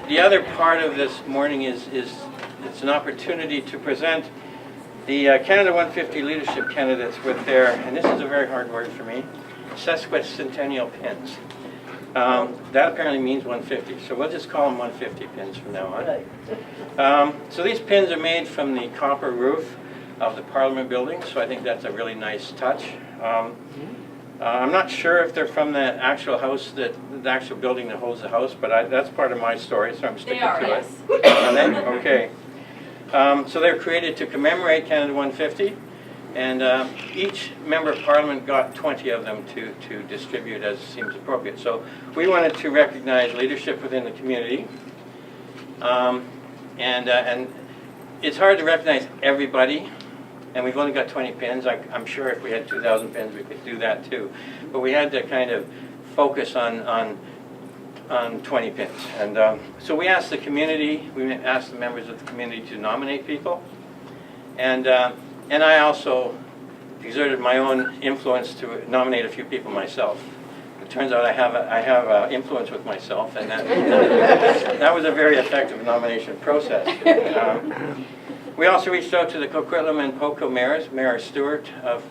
The other part of this morning is it's an opportunity to present the Canada 150 leadership candidates with their, and this is a very hard word for me, sesquicentennial pins. That apparently means 150, so we'll just call them 150 pins from now on. So these pins are made from the copper roof of the Parliament building, so I think that's a really nice touch. I'm not sure if they're from the actual house, the actual building that holds the house, but that's part of my story, so I'm sticking to it. Are they? Okay. So they're created to commemorate Canada 150, and each member of Parliament got 20 of them to distribute as seems appropriate. So we wanted to recognize leadership within the community, and it's hard to recognize everybody. And we've only got 20 pins. I'm sure if we had 2,000 pins, we could do that too. But we had to kind of focus on 20 pins. And so we asked the community, we asked the members of the community to nominate people. And I also exerted my own influence to nominate a few people myself. It turns out I have influence with myself, and that was a very effective nomination process. We also reached out to the Coquitlam and Poco mayors, Mayor Stewart of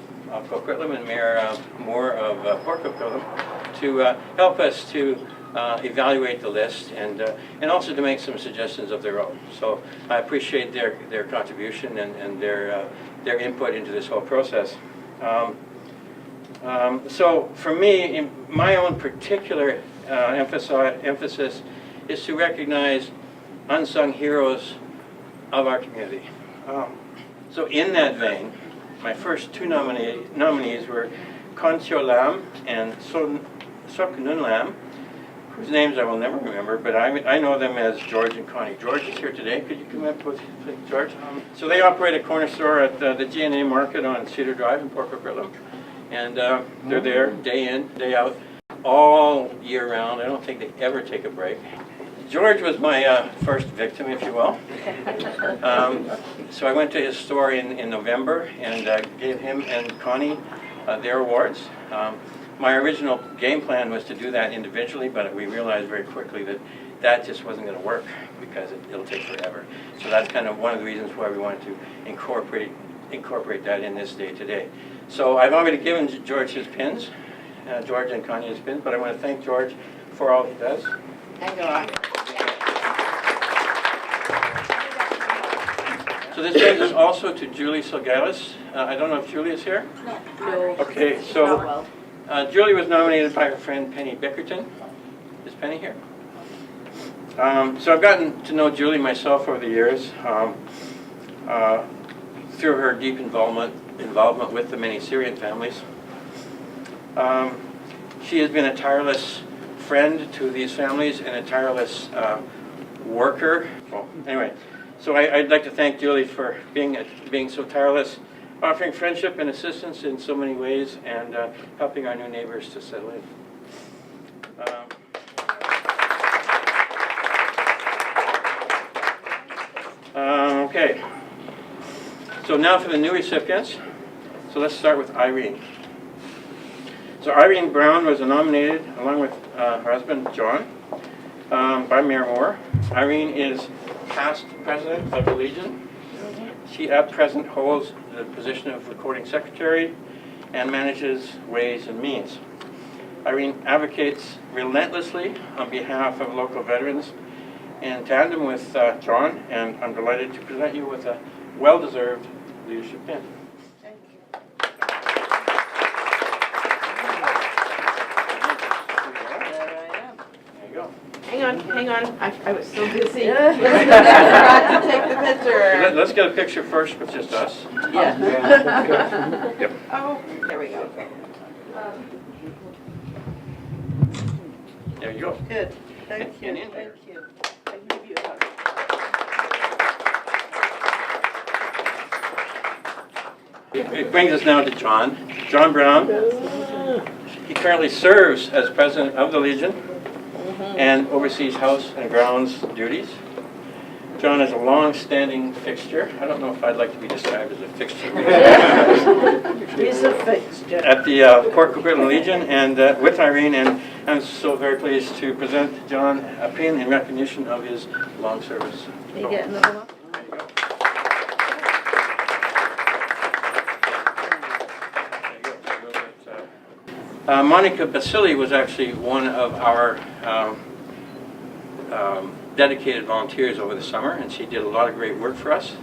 Coquitlam and Mayor Moore of Port Coquitlam, to help us to evaluate the list and also to make some suggestions of their own. So I appreciate their contribution and their input into this whole process. So for me, my own particular emphasis is to recognize unsung heroes of our community. So in that vein, my first two nominees were Coquitlam and Coquitlam, whose names I will never remember, but I know them as George and Connie. George is here today. Could you come up with George? So they operate a corner store at the G&A Market on Cedar Drive in Port Coquitlam, and they're there day in, day out, all year round. I don't think they ever take a break. George was my first victim, if you will. So I went to his store in November and gave him and Connie their awards. My original game plan was to do that individually, but we realized very quickly that just wasn't going to work because it'll take forever. So that's kind of one of the reasons why we wanted to incorporate that in this day today. So I've already given George his pins, George and Connie his pins, but I want to thank George for all he does. Thank you. So this brings us also to Julie Silgalis. I don't know if Julie is here? No. Okay, so Julie was nominated by her friend Penny Bickerton. Is Penny here? So I've gotten to know Julie myself over the years through her deep involvement with the many Syrian families. She has been a tireless friend to these families and a tireless worker. Well, anyway. So I'd like to thank Julie for being so tireless, offering friendship and assistance in so many ways, and helping our new neighbors to settle in. Okay, so now for the new recipients. So let's start with Irene. So Irene Brown was nominated along with her husband John by Mayor Moore. Irene is past president of the Legion. She at present holds the position of recording secretary and manages Ways and Means. Irene advocates relentlessly on behalf of local veterans in tandem with John, and I'm delighted to present you with a well-deserved leadership pin. Thank you. There you go. Hang on. I was so busy. I forgot to take the picture. Let's get a picture first with just us. Yeah. Yep. Oh, there we go. There you go. Good. Thank you. And in there. Thank you. I give you a hug. It brings us now to John. John Brown. He currently serves as president of the Legion and oversees house and grounds duties. John is a long-standing fixture. I don't know if I'd like to be described as a fixture. He's a fixture. At the Port Coquitlam Legion and with Irene, and I'm so very pleased to present John a pin in recognition of his long service. You get another one? There you go. Monica Basili was actually one of our dedicated volunteers over the summer, and she did a lot of great work for us.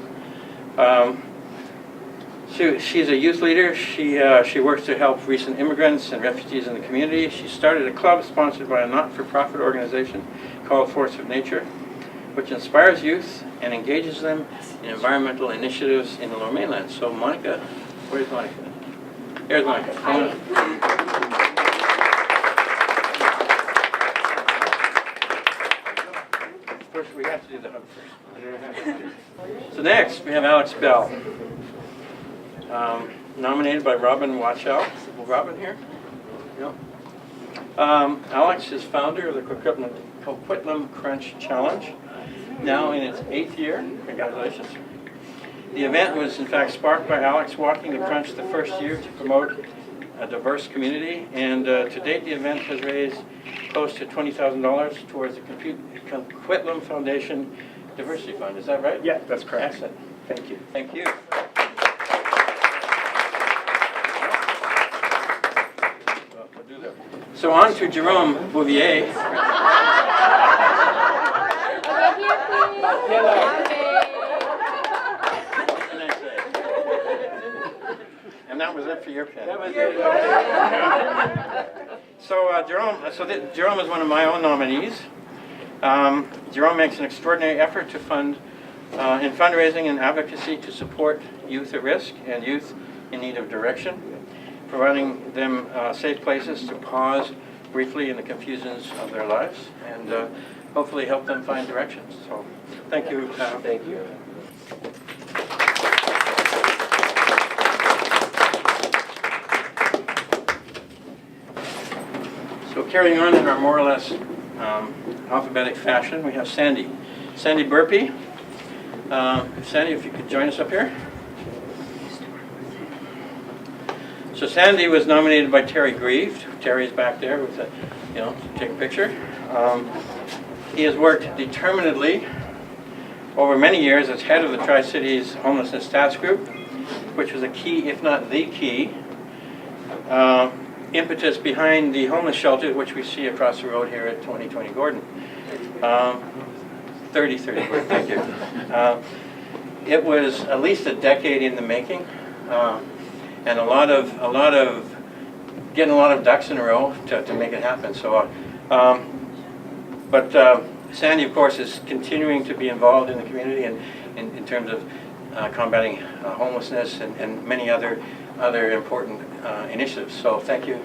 She's a youth leader. She works to help recent immigrants and refugees in the community. She started a club sponsored by a not-for-profit organization called Force of Nature, which inspires youth and engages them in environmental initiatives in the Lower Mainland. So Monica, where's Monica? Here's Monica. First, we have to do the hug first. So next, we have Alex Bell. Nominated by Robin Watchell. Is Robin here? No. Alex is founder of the Coquitlam Crunch Challenge, now in its 8th year. Congratulations. The event was in fact sparked by Alex walking the crunch the first year to promote a diverse community, and to date the event has raised close to $20,000 towards the Coquitlam Foundation Diversity Fund. Is that right? Yeah, that's correct. Excellent. Thank you. Thank you. So on to Jerome Bouvier. And that was it for your pen. That was it. So Jerome is one of my own nominees. Jerome makes an extraordinary effort to fund in fundraising and advocacy to support youth at risk and youth in need of direction, providing them safe places to pause briefly in the confusions of their lives and hopefully help them find directions. So thank you. Thank you. So carrying on in our more or less alphabetic fashion, we have Sandy. Sandy Burpee. Sandy, if you could join us up here. So Sandy was nominated by Terry Grieved. Terry's back there with to take a picture. He has worked determinedly over many years as head of the Tri-Cities Homelessness Task Group, which was a key, if not the key, impetus behind the homeless shelter, which we see across the road here at 2020 Gordon. 3030 Gordon, thank you. It was at least a decade in the making. And getting a lot of ducks in a row to make it happen. So, Sandy, of course, is continuing to be involved in the community and in terms of combating homelessness and many other important initiatives. So, thank you.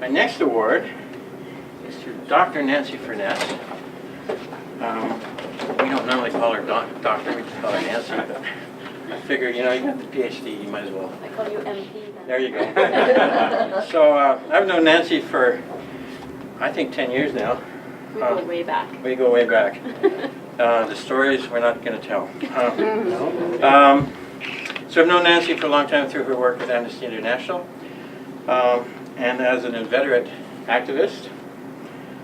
My next award is to Dr. Nancy Furness. We don't normally call her doctor, we just call her Nancy, but I figure, you got the PhD, you might as well. I call you MP then. There you go. So I've known Nancy for, I think, 10 years now. We go way back. We go way back. The stories we're not going to tell. So I've known Nancy for a long time through her work with Amnesty International. And as an inveterate activist,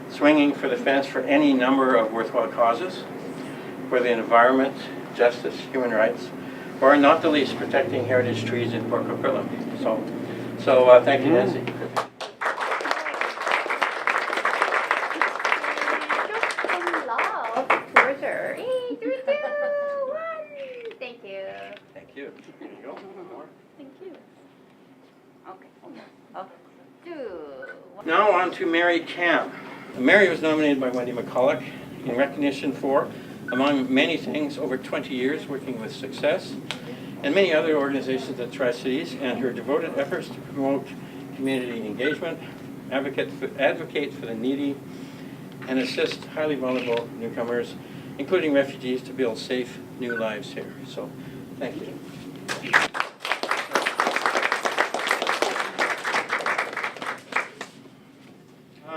swinging for the fence for any number of worthwhile causes, for the environment, justice, human rights, or not the least, protecting heritage trees in Port Coquitlam. So thank you, Nancy. Closure. 3, 2, 1. Thank you. Thank you. Here you go. More. Thank you. Okay. Oh, 2, 1. Now on to Mary Camp. Mary was nominated by Wendy McCulloch in recognition for, among many things, over 20 years working with Success and many other organizations at Tri-Cities, and her devoted efforts to promote community engagement, advocate for the needy, and assist highly vulnerable newcomers, including refugees, to build safe new lives here. So, thank you.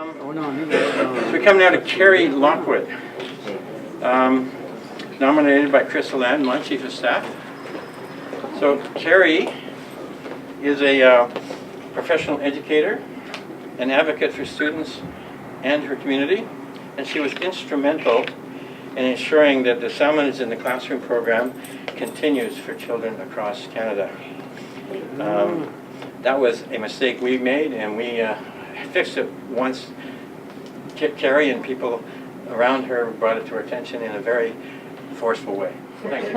So we come now to Carrie Lockwood. nominated by Chris Land, my Chief of Staff. So Carrie is a professional educator, an advocate for students and her community, and she was instrumental in ensuring that the Salmon in the Classroom program continues for children across Canada. That was a mistake we made, and we fixed it once Carrie and people around her brought it to our attention in a very forceful way. Thank you.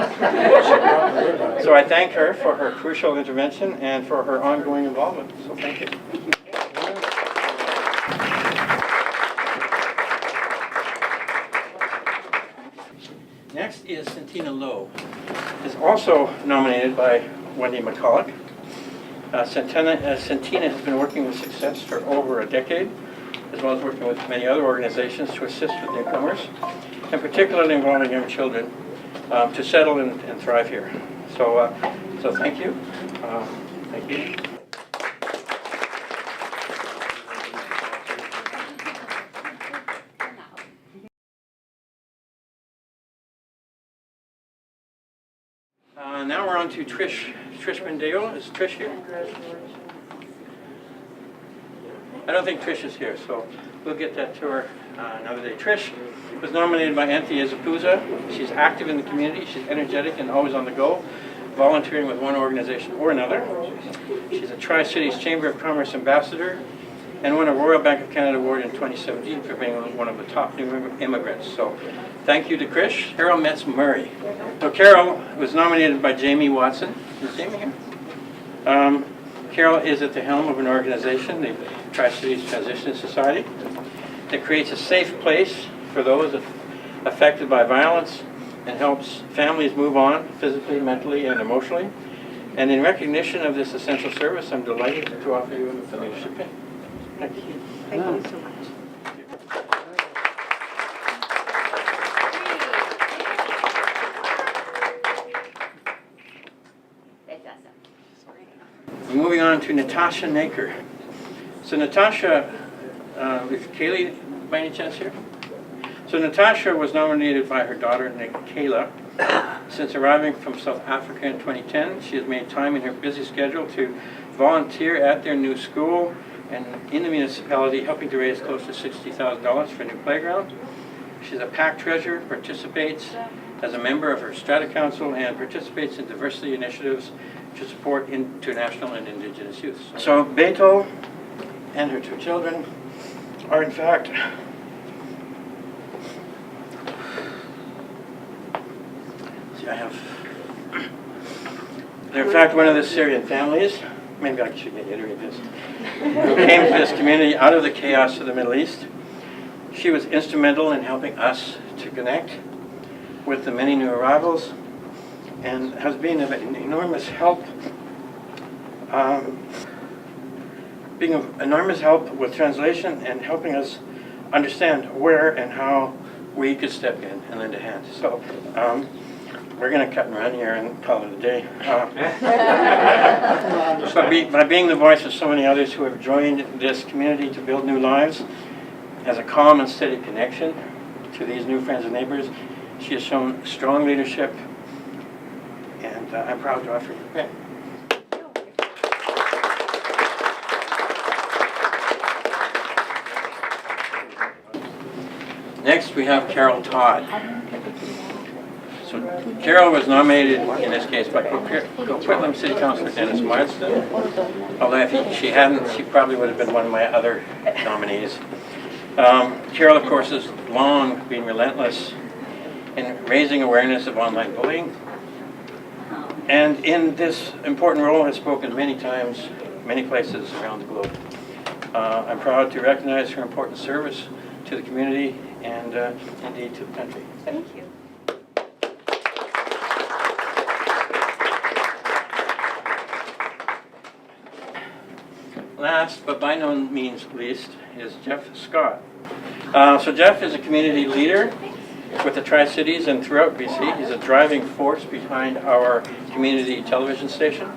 So I thank her for her crucial intervention and for her ongoing involvement. So thank you. Next is Santina Lowe. Is also nominated by Wendy McCulloch. Santina has been working with success for over a decade, as well as working with many other organizations to assist with newcomers, and particularly involving young children to settle and thrive here. So, so thank you. Thank you. Now we're on to Trish Mendeo. Is Trish here? I don't think Trish is here, so we'll get that to her another day. Trish was nominated by Anthea Zapuza. She's active in the community. She's energetic and always on the go, volunteering with one organization or another. She's a Tri-Cities Chamber of Commerce ambassador and won a Royal Bank of Canada award in 2017 for being one of the top new immigrants. So thank you to Trish. Carol Metz Murray. So Carol was nominated by Jamie Watson. Is Jamie here? Carol is at the helm of an organization, the Tri-Cities Transition Society, that creates a safe place for those affected by violence and helps families move on physically, mentally, and emotionally. And in recognition of this essential service, I'm delighted to offer you the leadership pin. Thank you. Thank you so much. Moving on to Natasha Naker. So Natasha, is Kaylee by any chance here? So Natasha was nominated by her daughter, Kayla. Since arriving from South Africa in 2010, she has made time in her busy schedule to volunteer at their new school and in the municipality, helping to raise close to $60,000 for a new playground. She's a PAC treasurer, participates as a member of her Strata Council, and participates in diversity initiatives to support international and Indigenous youth. So Beto and her two children are in fact they're in fact one of the Syrian families, maybe I should get you to read this, who came to this community out of the chaos of the Middle East. She was instrumental in helping us to connect with the many new arrivals and has been of enormous help with translation and helping us understand where and how we could step in and lend a hand. So we're going to cut and run here and call it a day. By being the voice of so many others who have joined this community to build new lives, as a calm and steady connection to these new friends and neighbors, she has shown strong leadership, and I'm proud to offer you a pen. Next, we have Carol Todd. So Carol was nominated, in this case, by Coquitlam City Councilor Dennis Marsden. Although if she hadn't, she probably would have been one of my other nominees. Carol, of course, has long been relentless in raising awareness of online bullying, and in this important role has spoken many times, many places around the globe. I'm proud to recognize her important service to the community and indeed to the country. Thank you. Last, but by no means least, is Jeff Scott. So Jeff is a community leader with the Tri-Cities and throughout BC. He's a driving force behind our community television station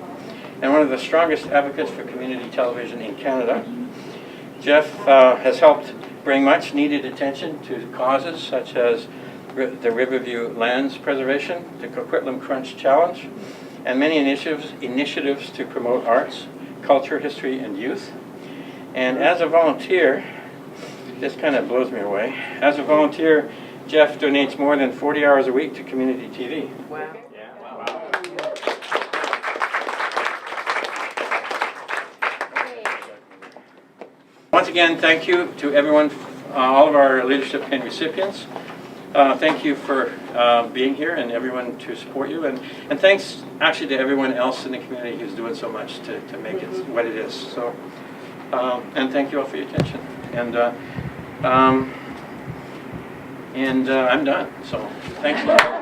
and one of the strongest advocates for community television in Canada. Jeff has helped bring much needed attention to causes such as the Riverview Lands Preservation, the Coquitlam Crunch Challenge, and many initiatives to promote arts, culture, history, and youth. And as a volunteer, this kind of blows me away. As a volunteer, Jeff donates more than 40 hours a week to community TV. Wow. Yeah, wow. Once again, thank you to everyone, all of our leadership and recipients. Thank you for being here and everyone to support you. And thanks actually to everyone else in the community who's doing so much to make it what it is. So, and thank you all for your attention. And I'm done. So thanks a lot.